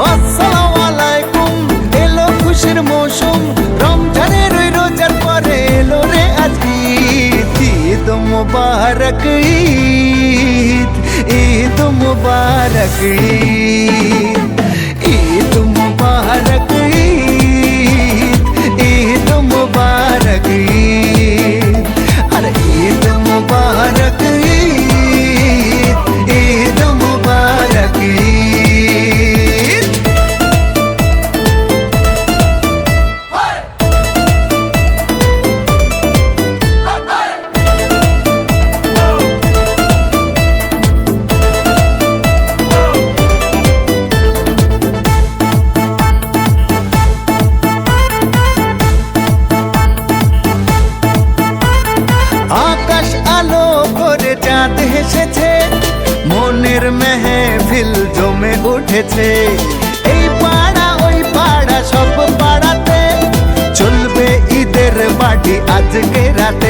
আসসালামু আলাইকুম, এলো খুশির মৌসুম, রমজানের ওই রোজার পরে এলো রে আজ ঈদ। ঈদ মুবারক ঈদ, ঈদ মুবারক ঈদ, ঈদ মুবারক ঈদ, ঈদ মুবারক ঈদ, আরে ঈদ মুবারক ঈদ, ঈদ মুবারক ঈদ। আকাশ আলো করে চাঁদ হেসেছে, মনের মেহফিল জমে উঠেছে। এই পাড়া ওই পাড়া সব পাড়াতে চলবে ঈদের পার্টি আজকে রাতে।